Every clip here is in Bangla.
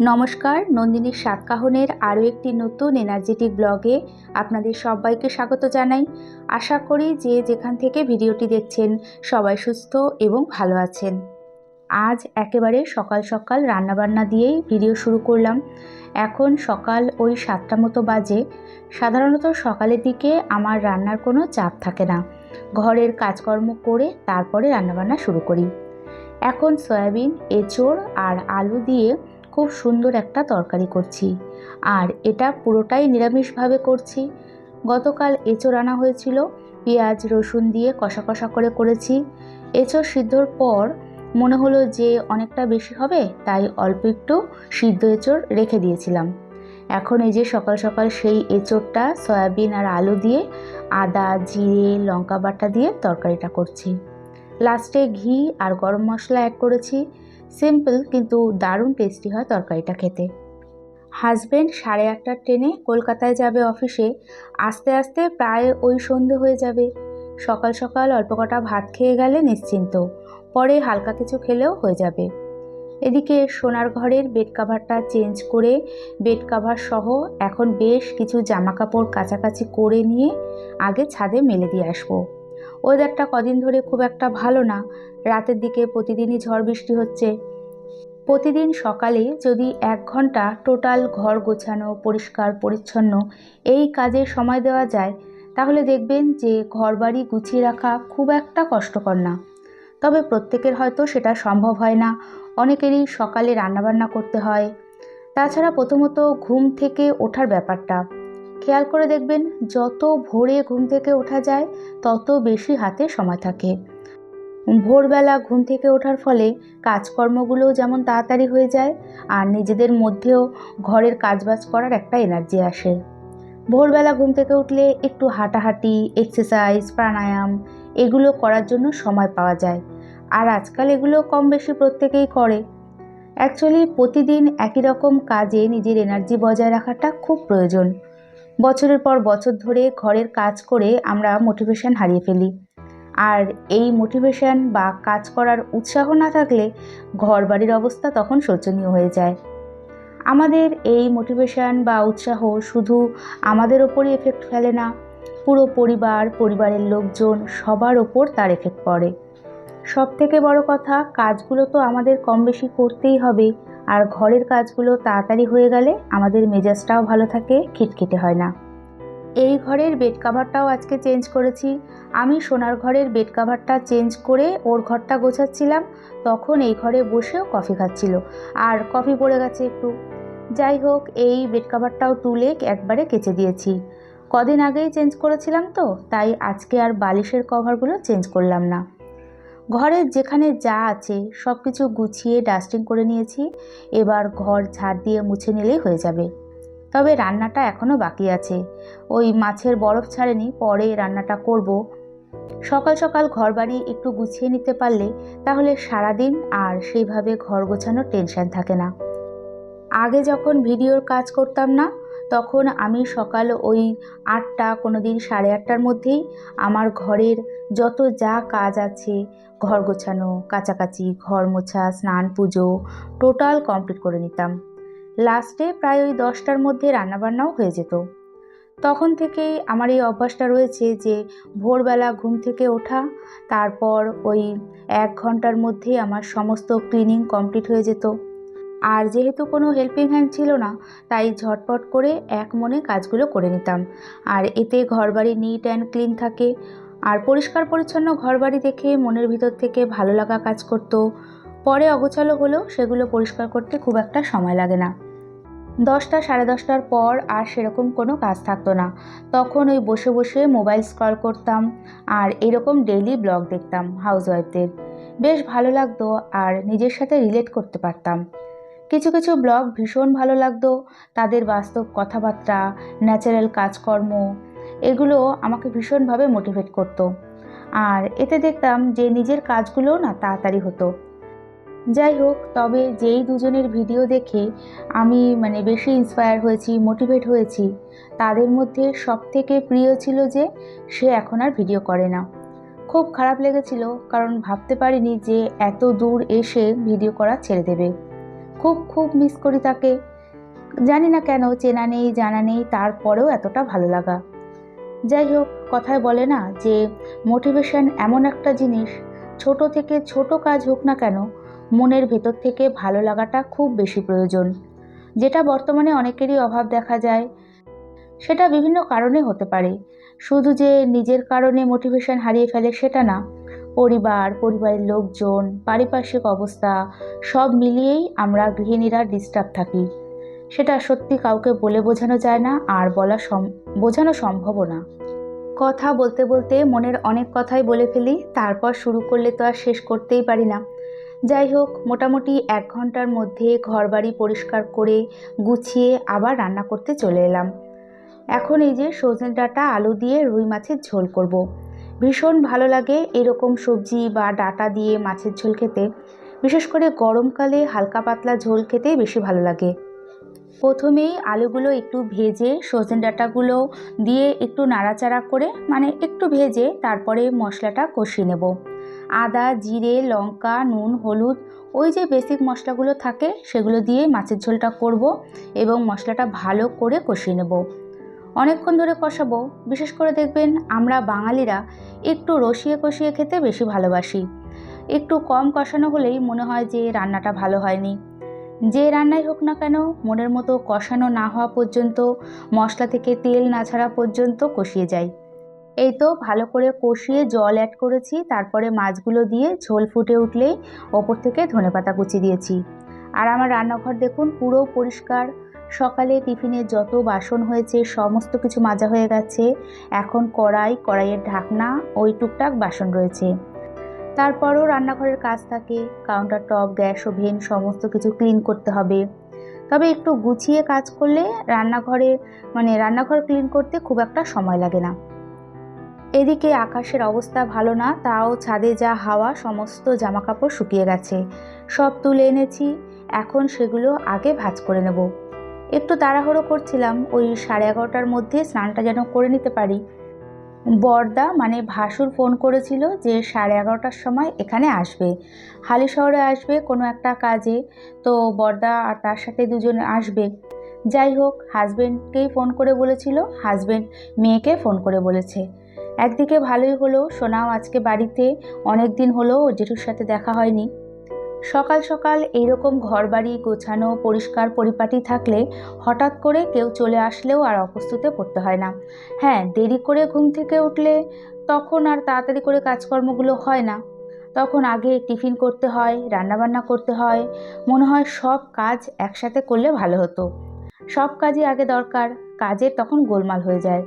নমস্কার, নন্দিনীর সাতকাহনের আরও একটি নতুন এনার্জেটিক ব্লগে আপনাদের সবাইকে স্বাগত জানাই। আশা করি যে যেখান থেকে ভিডিওটি দেখছেন সবাই সুস্থ এবং ভালো আছেন। আজ একেবারে সকাল সকাল রান্নাবান্না দিয়েই ভিডিও শুরু করলাম। এখন সকাল ওই 7টা মতো বাজে। সাধারণত সকালের দিকে আমার রান্নার কোনো চাপ থাকে না, ঘরের কাজকর্ম করে তারপরে রান্নাবান্না শুরু করি। এখন সয়াবিন, এঁচোড় আর আলু দিয়ে খুব সুন্দর একটা তরকারি করছি, আর এটা পুরোটাই নিরামিষভাবে করছি। গতকাল এঁচোড় আনা হয়েছিল, পেঁয়াজ রসুন দিয়ে কষা কষা করে করেছি। এঁচোড় সিদ্ধর পর মনে হলো যে অনেকটা বেশি হবে, তাই অল্প একটু সিদ্ধ এঁচোড় রেখে দিয়েছিলাম। এখন এই যে সকাল সকাল সেই এঁচোড়টা সয়াবিন আর আলু দিয়ে আদা জিরে লঙ্কা বাটা দিয়ে তরকারিটা করছি। লাস্টে ঘি আর গরম মশলা অ্যাড করেছি। সিম্পল কিন্তু দারুণ টেস্টি হয় তরকারিটা খেতে। হাজব্যান্ড 8:30টার ট্রেনে কলকাতায় যাবে অফিসে। আস্তে আস্তে প্রায় ওই সন্ধে হয়ে যাবে। সকাল সকাল অল্প কটা ভাত খেয়ে গেলে নিশ্চিন্ত, পরে হালকা কিছু খেলেও হয়ে যাবে। এদিকে সোনার ঘরের বেড কাভারটা চেঞ্জ করে বেড কাভার সহ এখন বেশ কিছু জামা কাপড় কাচাকাচি করে নিয়ে আগে ছাদে মেলে দিয়ে আসবো। ওয়েদারটা কদিন ধরে খুব একটা ভালো না, রাতের দিকে প্রতিদিনই ঝড় বৃষ্টি হচ্ছে। প্রতিদিন সকালে যদি 1 ঘন্টা টোটাল ঘর গোছানো পরিষ্কার পরিচ্ছন্ন এই কাজে সময় দেওয়া যায়, তাহলে দেখবেন যে ঘরবাড়ি গুছিয়ে রাখা খুব একটা কষ্টকর না। তবে প্রত্যেকের হয়তো সেটা সম্ভব হয় না, অনেকেরই সকালে রান্নাবান্না করতে হয়। তাছাড়া প্রথমত ঘুম থেকে ওঠার ব্যাপারটা খেয়াল করে দেখবেন, যত ভোরে ঘুম থেকে ওঠা যায় তত বেশি হাতে সময় থাকে। ভোরবেলা ঘুম থেকে ওঠার ফলে কাজকর্মগুলোও যেমন তাড়াতাড়ি হয়ে যায়, আর নিজেদের মধ্যেও ঘরের কাজবাজ করার একটা এনার্জি আসে। ভোরবেলা ঘুম থেকে উঠলে একটু হাঁটাহাঁটি, এক্সারসাইজ, প্রাণায়াম এগুলো করার জন্য সময় পাওয়া যায়, আর আজকাল এগুলো কম বেশি প্রত্যেকেই করে। অ্যাকচুয়ালি প্রতিদিন একই রকম কাজে নিজের এনার্জি বজায় রাখাটা খুব প্রয়োজন। বছরের পর বছর ধরে ঘরের কাজ করে আমরা মোটিভেশন হারিয়ে ফেলি, আর এই মোটিভেশন বা কাজ করার উৎসাহ না থাকলে ঘরবাড়ির অবস্থা তখন শোচনীয় হয়ে যায়। আমাদের এই মোটিভেশন বা উৎসাহ শুধু আমাদের ওপরই এফেক্ট ফেলে না, পুরো পরিবার, পরিবারের লোকজন সবার ওপর তার এফেক্ট পড়ে। সবথেকে বড় কথা, কাজগুলো তো আমাদের কম বেশি করতেই হবে, আর ঘরের কাজগুলো তাড়াতাড়ি হয়ে গেলে আমাদের মেজাজটাও ভালো থাকে, খিটখিটে হয় না। এই ঘরের বেড কাভারটাও আজকে চেঞ্জ করেছি। আমি সোনার ঘরের বেড কাভারটা চেঞ্জ করে ওর ঘরটা গোছাচ্ছিলাম, তখন এই ঘরে বসেও কফি খাচ্ছিল, আর কফি পড়ে গেছে একটু। যাই হোক, এই বেড কাভারটাও তুলে একবারে কেচে দিয়েছি। কদিন আগেই চেঞ্জ করেছিলাম তো, তাই আজকে আর বালিশের কভারগুলো চেঞ্জ করলাম না। ঘরের যেখানে যা আছে সব কিছু গুছিয়ে ডাস্টিং করে নিয়েছি। এবার ঘর ঝাড় দিয়ে মুছে নিলেই হয়ে যাবে। তবে রান্নাটা এখনও বাকি আছে, ওই মাছের বরফ ছাড়েনি, পরে রান্নাটা করব। সকাল সকাল ঘরবাড়ি একটু গুছিয়ে নিতে পারলে তাহলে সারাদিন আর সেইভাবে ঘর গোছানোর টেনশন থাকে না। আগে যখন ভিডিওর কাজ করতাম না, তখন আমি সকাল ওই 8টা, কোনো দিন 8:30টার মধ্যেই আমার ঘরের যত যা কাজ আছে, ঘর গোছানো, কাচাকাচি, ঘর মোছা, স্নান, পুজো টোটাল কমপ্লিট করে নিতাম। লাস্টে প্রায় ওই 10টার মধ্যে রান্নাবান্নাও হয়ে যেত। তখন থেকেই আমার এই অভ্যাসটা রয়েছে যে ভোরবেলা ঘুম থেকে ওঠা, তারপর ওই 1 ঘন্টার মধ্যে আমার সমস্ত ক্লিনিং কমপ্লিট হয়ে যেত। আর যেহেতু কোনো হেল্পিং হ্যান্ড ছিল না, তাই ঝটপট করে এক মনে কাজগুলো করে নিতাম। আর এতে ঘরবাড়ি নিট অ্যান্ড ক্লিন থাকে, আর পরিষ্কার পরিচ্ছন্ন ঘরবাড়ি দেখে মনের ভিতর থেকে ভালো লাগা কাজ করতো। পরে অগোছালো হলেও সেগুলো পরিষ্কার করতে খুব একটা সময় লাগে না। 10টা, 10:30টার পর আর সেরকম কোনো কাজ থাকতো না, তখন ওই বসে বসে মোবাইল স্ক্রল করতাম, আর এরকম ডেইলি ব্লগ দেখতাম হাউসওয়াইফদের। বেশ ভালো লাগতো, আর নিজের সাথে রিলেট করতে পারতাম। কিছু কিছু ব্লগ ভীষণ ভালো লাগতো, তাদের বাস্তব কথাবার্তা, ন্যাচারাল কাজকর্ম এগুলো আমাকে ভীষণভাবে মোটিভেট করতো, আর এতে দেখতাম যে নিজের কাজগুলোও না তাড়াতাড়ি হতো। যাই হোক, তবে যেই দুজনের ভিডিও দেখে আমি বেশি ইন্সপায়ার হয়েছি, মোটিভেট হয়েছি, তাদের মধ্যে সবথেকে প্রিয় ছিল যে সে এখন আর ভিডিও করে না। খুব খারাপ লেগেছিল, কারণ ভাবতে পারিনি যে এত দূর এসে ভিডিও করা ছেড়ে দেবে। খুব খুব মিস করি তাকে। জানি না কেন, চেনা নেই জানা নেই, তারপরেও এতটা ভালো লাগা। যাই হোক, কথায় বলে না যে মোটিভেশন এমন একটা জিনিস, ছোট থেকে ছোট কাজ হোক না কেন, মনের ভেতর থেকে ভালো লাগাটা খুব বেশি প্রয়োজন, যেটা বর্তমানে অনেকেরই অভাব দেখা যায়। সেটা বিভিন্ন কারণে হতে পারে, শুধু যে নিজের কারণে মোটিভেশন হারিয়ে ফেলে সেটা না। পরিবারের লোকজন, পারিপার্শ্বিক অবস্থা সব মিলিয়েই আমরা গৃহিণীরা ডিস্টার্ব থাকি। সেটা সত্যি কাউকে বলে বোঝানো যায় না, আর বোঝানো সম্ভবও না। কথা বলতে বলতে মনের অনেক কথাই বলে ফেলি, তারপর শুরু করলে তো আর শেষ করতেই পারি না। যাই হোক, মোটামুটি 1 ঘন্টার মধ্যে ঘরবাড়ি পরিষ্কার করে গুছিয়ে আবার রান্না করতে চলে এলাম। এখন এই যে সজনে ডাঁটা আলু দিয়ে রুই মাছের ঝোল করব। ভীষণ ভালো লাগে এরকম সবজি বা ডাঁটা দিয়ে মাছের ঝোল খেতে। বিশেষ করে গরমকালে হালকা পাতলা ঝোল খেতেই বেশি ভালো লাগে। প্রথমেই আলুগুলো একটু ভেজে সজনে ডাঁটাগুলো দিয়ে একটু নাড়াচাড়া করে, মানে একটু ভেজে তারপরে মশলাটা কষিয়ে নেব। আদা, জিরে, লঙ্কা, নুন, হলুদ, ওই যে বেসিক মশলাগুলো থাকে সেগুলো দিয়ে মাছের ঝোলটা করব এবং মশলাটা ভালো করে কষিয়ে নেব। অনেকক্ষণ ধরে কষাবো। বিশেষ করে দেখবেন আমরা বাঙালিরা একটু রসিয়ে কষিয়ে খেতে বেশি ভালোবাসি। একটু কম কষানো হলেই মনে হয় যে রান্নাটা ভালো হয়নি। যে রান্নাই হোক না কেন, মনের মতো কষানো না হওয়া পর্যন্ত, মশলা থেকে তেল না ছাড়া পর্যন্ত কষিয়ে যাই। এই তো ভালো করে কষিয়ে জল অ্যাড করেছি, তারপরে মাছগুলো দিয়ে ঝোল ফুটে উঠলেই ওপর থেকে ধনেপাতা কুচি দিয়েছি। আর আমার রান্নাঘর দেখুন পুরো পরিষ্কার। সকালে টিফিনে যত বাসন হয়েছে সমস্ত কিছু মাজা হয়ে গেছে। এখন কড়াইয়ের ঢাকনা, ওই টুকটাক বাসন রয়েছে। তারপরও রান্নাঘরের কাজ থাকে, কাউন্টার টপ, গ্যাস ওভেন সমস্ত কিছু ক্লিন করতে হবে। তবে একটু গুছিয়ে কাজ করলে রান্নাঘর ক্লিন করতে খুব একটা সময় লাগে না। এদিকে আকাশের অবস্থা ভালো না, তাও ছাদে যা হাওয়া, সমস্ত জামাকাপড় শুকিয়ে গেছে। সব তুলে এনেছি, এখন সেগুলো আগে ভাঁজ করে নেব। একটু তাড়াহুড়ো করছিলাম, ওই 11:30টার মধ্যে স্নানটা যেন করে নিতে পারি। বরদা মানে ভাসুর ফোন করেছিল যে 11:30টার সময় এখানে আসবে, হালিশহরে আসবে কোনো একটা কাজে। তো বরদা আর তার সাথে দুজনে আসবে। যাই হোক, হাজবেন্ডকেই ফোন করে বলেছিল, হাজবেন্ড মেয়েকে ফোন করে বলেছে। একদিকে ভালোই হলো, সোনাও আজকে বাড়িতে, অনেক দিন হলো ওর জেঠুর সাথে দেখা হয়নি। সকাল সকাল এইরকম ঘরবাড়ি গোছানো পরিষ্কার পরিপাটি থাকলে হঠাৎ করে কেউ চলে আসলেও আর অপ্রস্তুতে পড়তে হয় না। হ্যাঁ, দেরি করে ঘুম থেকে উঠলে তখন আর তাড়াতাড়ি করে কাজকর্মগুলো হয় না। তখন আগে টিফিন করতে হয়, রান্নাবান্না করতে হয়, মনে হয় সব কাজ একসাথে করলে ভালো হতো। সব কাজই আগে দরকার, কাজের তখন গোলমাল হয়ে যায়।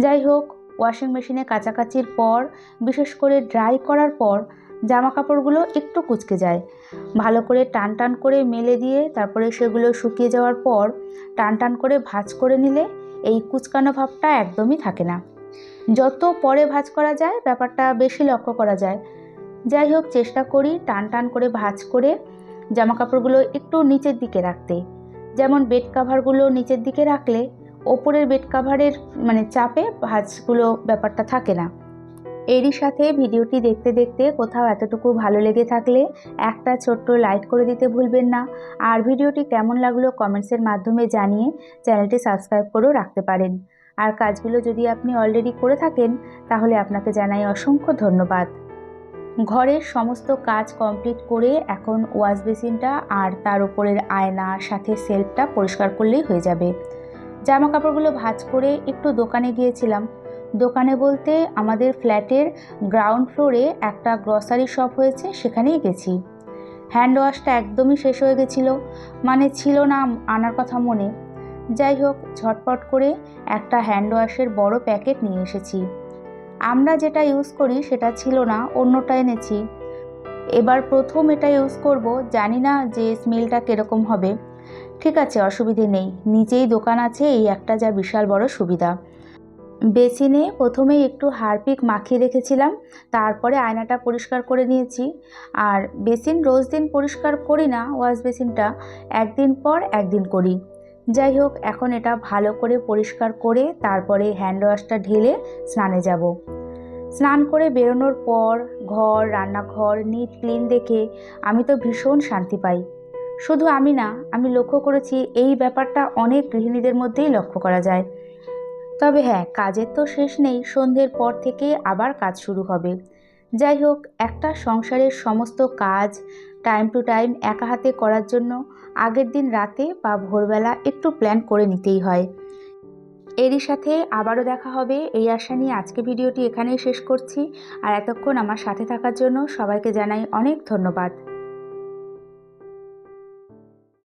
যাই হোক, ওয়াশিং মেশিনে কাচাকাচির পর, বিশেষ করে ড্রাই করার পর জামা কাপড়গুলো একটু কুঁচকে যায়। ভালো করে টান টান করে মেলে দিয়ে তারপরে সেগুলো শুকিয়ে যাওয়ার পর টান টান করে ভাঁজ করে নিলে এই কুচকানো ভাবটা একদমই থাকে না। যত পরে ভাঁজ করা যায় ব্যাপারটা বেশি লক্ষ্য করা যায়। যাই হোক, চেষ্টা করি টান টান করে ভাঁজ করে জামা কাপড়গুলো একটু নিচের দিকে রাখতে। যেমন বেড কাভারগুলো নিচের দিকে রাখলে ওপরের বেড কাভারের চাপে ভাঁজগুলো ব্যাপারটা থাকে না। এরই সাথে ভিডিওটি দেখতে দেখতে কোথাও এতটুকু ভালো লেগে থাকলে একটা ছোট্ট লাইক করে দিতে ভুলবেন না। আর ভিডিওটি কেমন লাগলো কমেন্টসের মাধ্যমে জানিয়ে চ্যানেলটি সাবস্ক্রাইব করেও রাখতে পারেন। আর কাজগুলো যদি আপনি অলরেডি করে থাকেন তাহলে আপনাকে জানাই অসংখ্য ধন্যবাদ। ঘরের সমস্ত কাজ কমপ্লিট করে এখন ওয়াশ বেসিনটা আর তার উপরের আয়না সাথে সেলফটা পরিষ্কার করলেই হয়ে যাবে। জামা কাপড়গুলো ভাঁজ করে একটু দোকানে গিয়েছিলাম। দোকানে বলতে আমাদের ফ্ল্যাটের গ্রাউন্ড ফ্লোরে একটা গ্রসারি শপ হয়েছে, সেখানেই গেছি। হ্যান্ড ওয়াশটা একদমই শেষ হয়ে গেছিলো, ছিল না আনার কথা মনে। যাই হোক, ঝটপট করে একটা হ্যান্ড ওয়াশের বড় প্যাকেট নিয়ে এসেছি। আমরা যেটা ইউজ করি সেটা ছিল না, অন্যটা এনেছি। এবার প্রথম এটা ইউজ করব, জানি না যে স্মেলটা কীরকম হবে। ঠিক আছে, অসুবিধে নেই, নিচেই দোকান আছে, এই একটা যা বিশাল বড় সুবিধা। বেসিনে প্রথমেই একটু হারপিক মাখিয়ে রেখেছিলাম, তারপরে আয়নাটা পরিষ্কার করে নিয়েছি। আর বেসিন রোজ দিন পরিষ্কার করি না, ওয়াশ বেসিনটা একদিন পর একদিন করি। যাই হোক, এখন এটা ভালো করে পরিষ্কার করে তারপরে হ্যান্ড ওয়াশটা ঢেলে স্নানে যাব। স্নান করে বেরোনোর পর ঘর, রান্নাঘর নিট ক্লিন দেখে আমি তো ভীষণ শান্তি পাই। শুধু আমি না, আমি লক্ষ্য করেছি এই ব্যাপারটা অনেক গৃহিণীদের মধ্যেই লক্ষ্য করা যায়। তবে হ্যাঁ, কাজের তো শেষ নেই, সন্ধ্যের পর থেকে আবার কাজ শুরু হবে। যাই হোক, একটা সংসারের সমস্ত কাজ টাইম টু টাইম একা হাতে করার জন্য আগের দিন রাতে বা ভোরবেলা একটু প্ল্যান করে নিতেই হয়। এরই সাথে আবারও দেখা হবে এই আশা নিয়ে আজকে ভিডিওটি এখানেই শেষ করছি। আর এতক্ষণ আমার সাথে থাকার জন্য সবাইকে জানাই অনেক ধন্যবাদ।